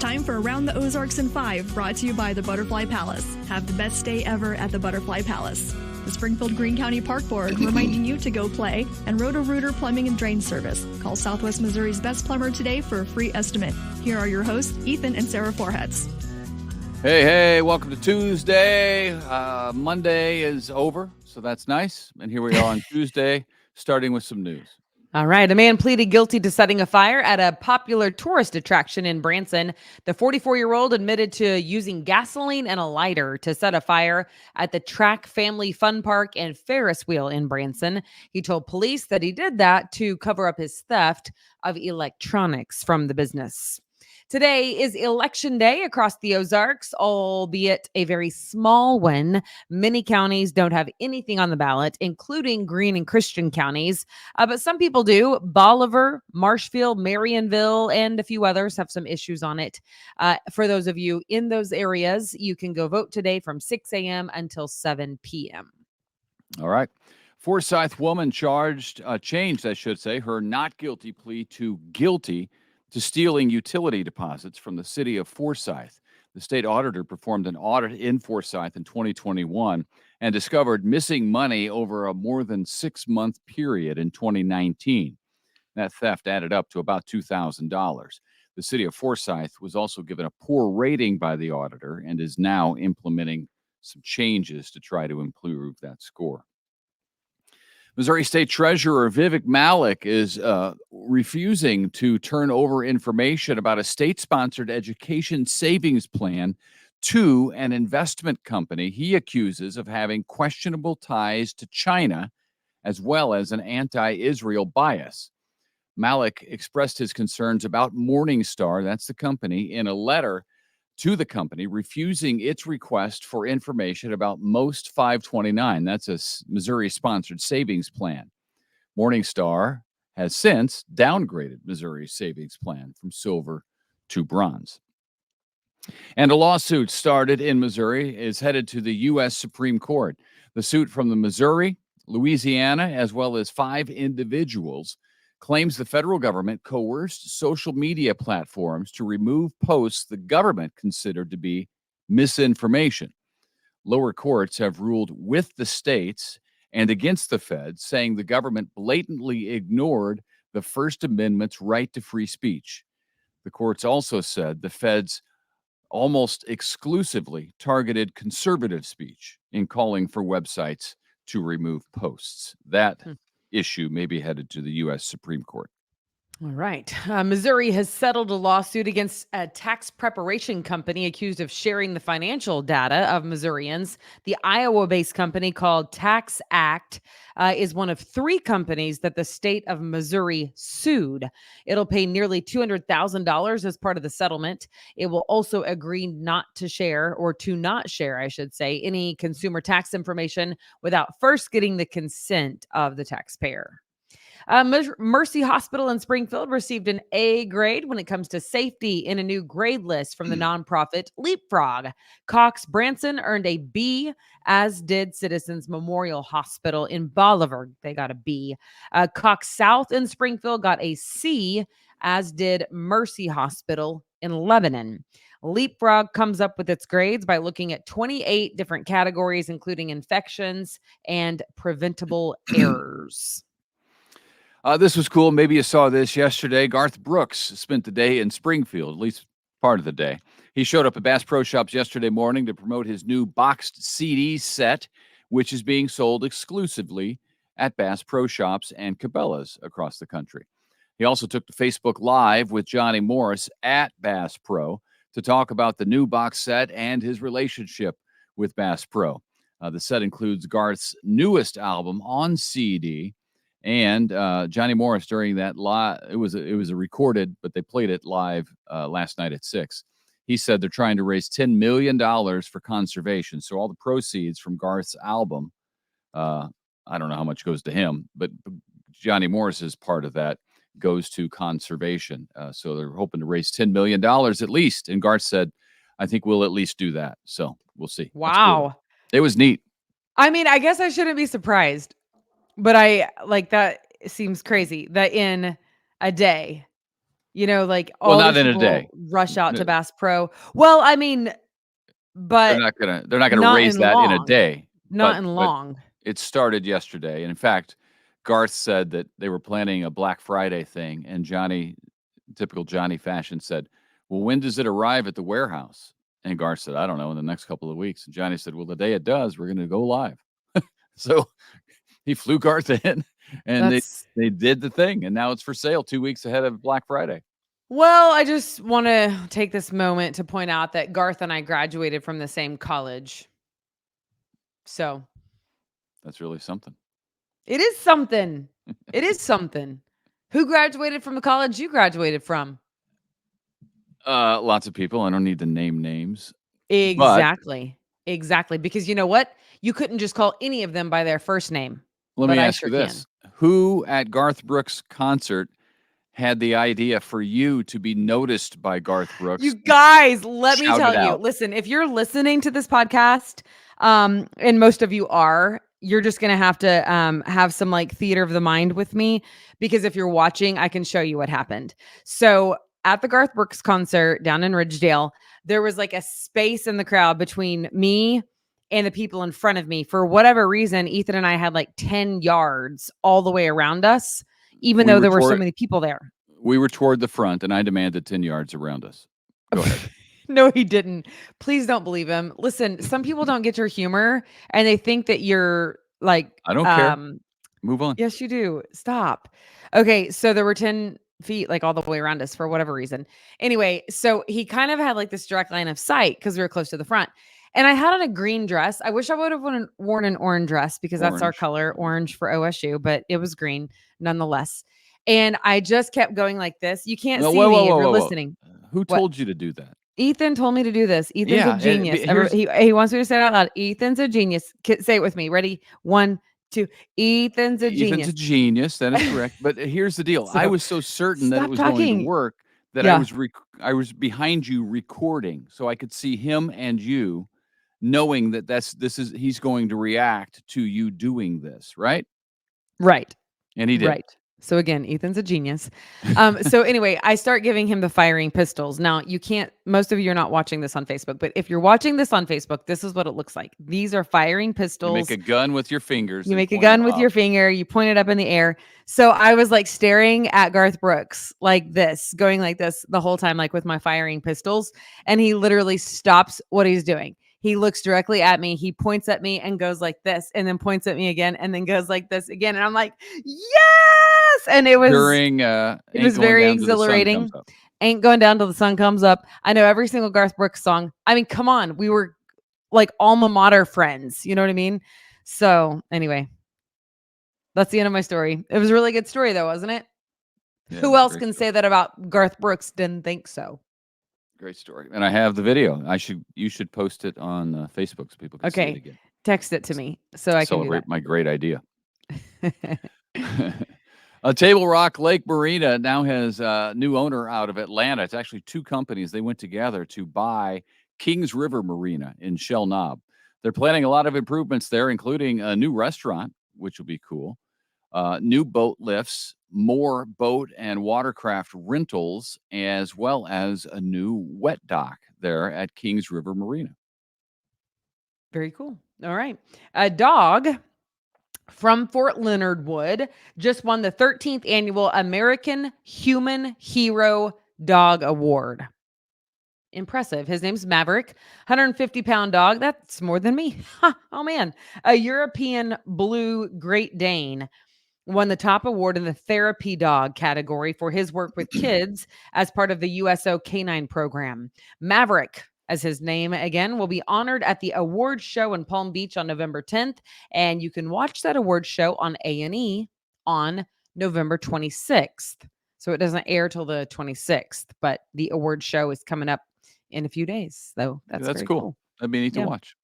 time for Around the Ozarks in 5, brought to you by the Butterfly Palace. Have the best day ever at the Butterfly Palace. The Springfield Greene County Park Board reminding you to go play, and Roto-Rooter Plumbing and Drain Service. Call Southwest Missouri's best plumber today for a free estimate. Here are your hosts, Ethan and Sarah Foreheads. Hey, welcome to Tuesday. Monday is over, so that's nice. And here we are on Tuesday, starting with some news. All right. A man pleaded guilty to setting a fire at a popular tourist attraction in Branson. The 44-year-old admitted to using gasoline and a lighter to set a fire at the Track Family Fun Park and Ferris Wheel in Branson. He told police that he did that to cover up his theft of electronics from the business. Today is Election Day across the Ozarks, albeit a very small one. Many counties don't have anything on the ballot, including Greene and Christian counties. But some people do. Bolivar, Marshfield, Marionville, and a few others have some issues on it. For those of you in those areas, you can go vote today from 6 a.m. until 7 p.m. All right. Forsyth woman changed her not guilty plea to guilty to stealing utility deposits from the city of Forsyth. The state auditor performed an audit in Forsyth in 2021 and discovered missing money over a more than 6-month period in 2019. That theft added up to about $2,000. The city of Forsyth was also given a poor rating by the auditor and is now implementing some changes to try to improve that score. Missouri State Treasurer Vivek Malik is refusing to turn over information about a state-sponsored education savings plan to an investment company he accuses of having questionable ties to China, as well as an anti-Israel bias. Malik expressed his concerns about Morningstar, that's the company, in a letter to the company, refusing its request for information about Most 529. That's a Missouri-sponsored savings plan. Morningstar has since downgraded Missouri's savings plan from silver to bronze. And a lawsuit started in Missouri is headed to the U.S. Supreme Court. The suit from the Missouri, Louisiana, as well as 5 individuals claims the federal government coerced social media platforms to remove posts the government considered to be misinformation. Lower courts have ruled with the states and against the feds, saying the government blatantly ignored the First Amendment's right to free speech. The courts also said the feds almost exclusively targeted conservative speech in calling for websites to remove posts. That issue may be headed to the U.S. Supreme Court. All right. Missouri has settled a lawsuit against a tax preparation company accused of sharing the financial data of Missourians. The Iowa-based company called Tax Act is one of 3 companies that the state of Missouri sued. It'll pay nearly $200,000 as part of the settlement. It will also agree not to share, I should say, any consumer tax information without first getting the consent of the taxpayer. Mercy Hospital in Springfield received an A grade when it comes to safety in a new grade list from the nonprofit Leapfrog. Cox Branson earned a B, as did Citizens Memorial Hospital in Bolivar. They got a B. Cox South in Springfield got a C, as did Mercy Hospital in Lebanon. Leapfrog comes up with its grades by looking at 28 different categories, including infections and preventable errors. This was cool. Maybe you saw this yesterday. Garth Brooks spent the day in Springfield, at least part of the day. He showed up at Bass Pro Shops yesterday morning to promote his new boxed CD set, which is being sold exclusively at Bass Pro Shops and Cabela's across the country. He also took to Facebook Live with Johnny Morris at Bass Pro to talk about the new box set and his relationship with Bass Pro. The set includes Garth's newest album on CD. And Johnny Morris during that live, it was a recorded, but they played it live last night at 6. He said they're trying to raise $10 million for conservation. So all the proceeds from Garth's album, I don't know how much goes to him, but Johnny Morris's part of that goes to conservation. So they're hoping to raise $10 million at least. And Garth said, I think we'll at least do that. So we'll see. Wow. Cool. It was neat. I mean, I guess I shouldn't be surprised. But I like that. Seems crazy that in a day Like Well, all not these in a people day. rush out to No, Bass Pro. Well, I mean, they're but not gonna not raise in that in a long. day. Not But in long. it started yesterday, and in fact, Garth said that they were planning a Black Friday thing, and Johnny, typical Johnny fashion, said, "Well, when does it arrive at the warehouse?" And Garth said, "I don't know, in the next couple of weeks." And Johnny said, "Well, the day it does, we're gonna go live." So he flew Garth in, and That's they did the thing, and now it's for sale 2 weeks ahead of Black Friday. Well, I just want to take this moment to point out that Garth and I graduated from the same college. So That's really something. it is something. It is something. Who graduated from the college you graduated from? Lots of people. I don't need to name names, but Exactly. Exactly. Because you know what? You couldn't just call any of them by their first name, let but me I ask sure you can. this. Who at Garth Brooks' concert had the idea for you to be noticed by Garth You Brooks and guys, let me tell shouted you. out? Listen, if you're listening to this podcast, and most of you are, you're just gonna have to have some like theater of the mind with me because if you're watching, I can show you what happened. So at the Garth Brooks concert down in Ridgedale, there was like a space in the crowd between me and the people in front of me. For whatever reason, Ethan and I had like 10 yards all the way around us, even We though were there were so toward many people there. we were toward the front, and I demanded 10 yards around us. Go ahead. No, he didn't. Please don't believe him. Listen, some people don't get your humor and they think that you're like, I don't care. Move on. yes, you do. Stop. Okay. So there were 10 feet like all the way around us for whatever reason. Anyway, so he kind of had like this direct line of sight because we were close to the front. And I had on a green dress. I wish I would have worn an orange dress because that's our Orange. color, orange for OSU, but it was green nonetheless. And I just kept going like this. You can't No, see whoa, whoa, me if whoa, you're whoa, whoa. listening. Who What? told you to do that? Ethan told me to do this. Ethan's a Yeah, genius. here's He wants me to say it out loud. Ethan's a genius. Say it with me. Ready? 1, 2. Ethan's a Ethan's a genius. genius. That is correct. But here's the deal. I So was so certain that it stop was going to talking. work that Yeah. I was behind you recording, so I could see him and you, knowing that he's going to react to you doing this, right? Right. And he did. Right. So again, Ethan's a genius. So anyway, I start giving him the firing pistols. Now you can't, most of you are not watching this on Facebook, but if you're watching this on Facebook, this is what it looks like. These are firing You pistols. make a gun with your fingers. You and make a point 'em gun with up. your finger, you point it up in the air. So I was like staring at Garth Brooks like this, going like this the whole time, like with my firing pistols. And he literally stops what he's doing. He looks directly at me. He points at me and goes like this, and then points at me again, and then goes like this again. And I'm like, yes. And it was during it Ain't was Going very Down Till the Sun exhilarating. Comes Up. Ain't going down till the sun comes up. I know every single Garth Brooks song. I mean, come on. We were like alma mater friends. You know what I mean? So anyway, that's the end of my story. It was a really good story, though, wasn't it? Yeah, it Who was a else great can story. say that about Garth Brooks? Didn't think so. Great story. And I have the video. You should post it on Facebook so people can see it Okay, again. text it to me so I can do Celebrate my great idea. that. Table Rock Lake Marina now has a new owner out of Atlanta. It's actually two companies. They went together to buy Kings River Marina in Shell Knob. They're planning a lot of improvements there, including a new restaurant, which will be cool, new boat lifts, more boat and watercraft rentals, as well as a new wet dock there at Kings River Marina. Very cool. All right. A dog from Fort Leonard Wood just won the 13th annual American Human Hero Dog Award. Impressive. His name's Maverick, 150-pound dog. That's more than me. Oh, man. A European Blue Great Dane won the top award in the therapy dog category for his work with kids as part of the USO Canine program. Maverick, as his name again, will be honored at the award show in Palm Beach on November 10th. And you can watch that award show on A&E on November 26th. So it doesn't air till the 26th, but the award show is coming up in a few days. So that's very cool. That'd be neat to Yeah. watch.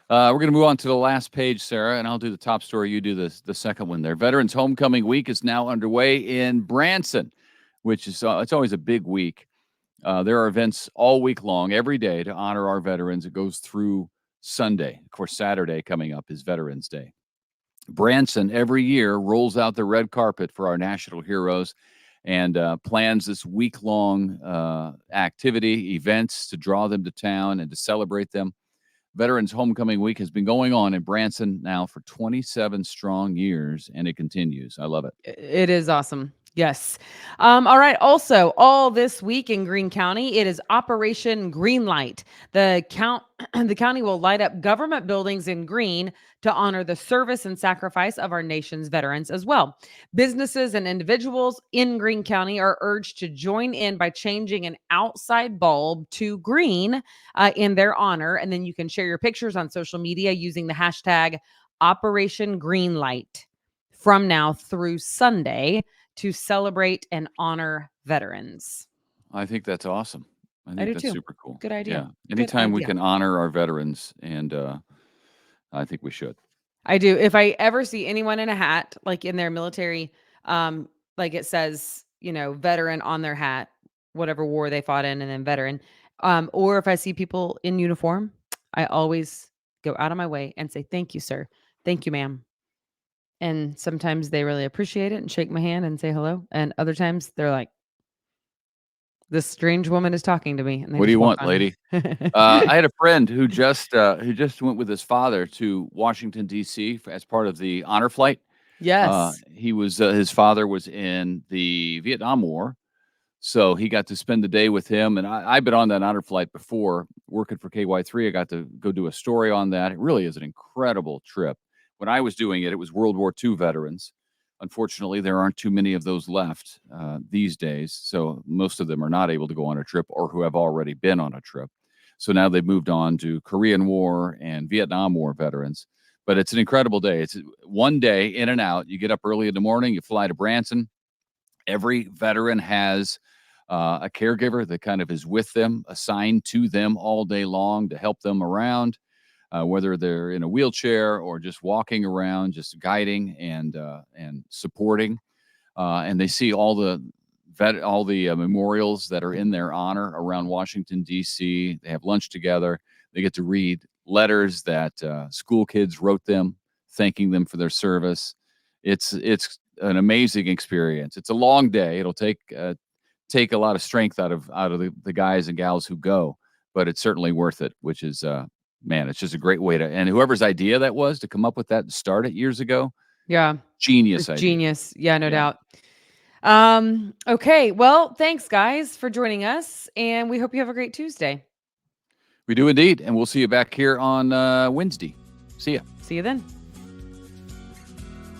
We're going to move on to the last page, Sarah, and I'll do the top story. You do the second one there. Veterans Homecoming Week is now underway in Branson, which is it's always a big week. There are events all week long, every day, to honor our veterans. It goes through Sunday. Of course, Saturday coming up is Veterans Day. Branson every year rolls out the red carpet for our national heroes, and plans this week-long activity, events to draw them to town and to celebrate them. Veterans Homecoming Week has been going on in Branson now for 27 strong years, and it continues. I love it. It is awesome. Yes. All right. Also, all this week in Greene County, it is Operation Greenlight. The county will light up government buildings in Greene to honor the service and sacrifice of our nation's veterans as well. Businesses and individuals in Greene County are urged to join in by changing an outside bulb to green in their honor. And then you can share your pictures on social media using the hashtag Operation Greenlight from now through Sunday to celebrate and honor veterans. I think that's awesome. I think do that's too. super cool. Good idea. Yeah. Anytime we idea. can honor our veterans, and I think we should. I do. If I ever see anyone in a hat, like in their military, like it says, veteran on their hat, whatever war they fought in, and then veteran, or if I see people in uniform, I always go out of my way and say, "Thank you, sir. Thank you, ma'am." And sometimes they really appreciate it and shake my hand and say hello. And other times they're like, "This strange woman is talking to me." And they What do just you walk want, on. lady? I had a friend who just went with his father to Washington, D.C. as part of the honor flight. Yes. He was his father was in the Vietnam War, so he got to spend the day with him. And I've been on that honor flight before, working for KY3. I got to go do a story on that. It really is an incredible trip. When I was doing it, it was World War II veterans. Unfortunately, there aren't too many of those left these days, so most of them are not able to go on a trip, or who have already been on a trip. So now they've moved on to Korean War and Vietnam War veterans. But it's an incredible day. It's one day in and out. You get up early in the morning, you fly to Branson. Every veteran has a caregiver that kind of is with them, assigned to them all day long to help them around, whether they're in a wheelchair or just walking around, just guiding and supporting. And they see all the memorials that are in their honor around Washington, D.C. They have lunch together. They get to read letters that school kids wrote them, thanking them for their service. It's an amazing experience. It's a long day. It'll take a lot of strength out of the guys and gals who go, but it's certainly worth it. Which is man, it's just a great way to. And whoever's idea that was to come up with that and start it years ago, Yeah. genius It's idea. genius. Yeah, no Yeah. doubt. Okay. Well, thanks guys for joining us, and we hope you have a great Tuesday. We do indeed, and we'll see you back here on Wednesday. See ya. See you then.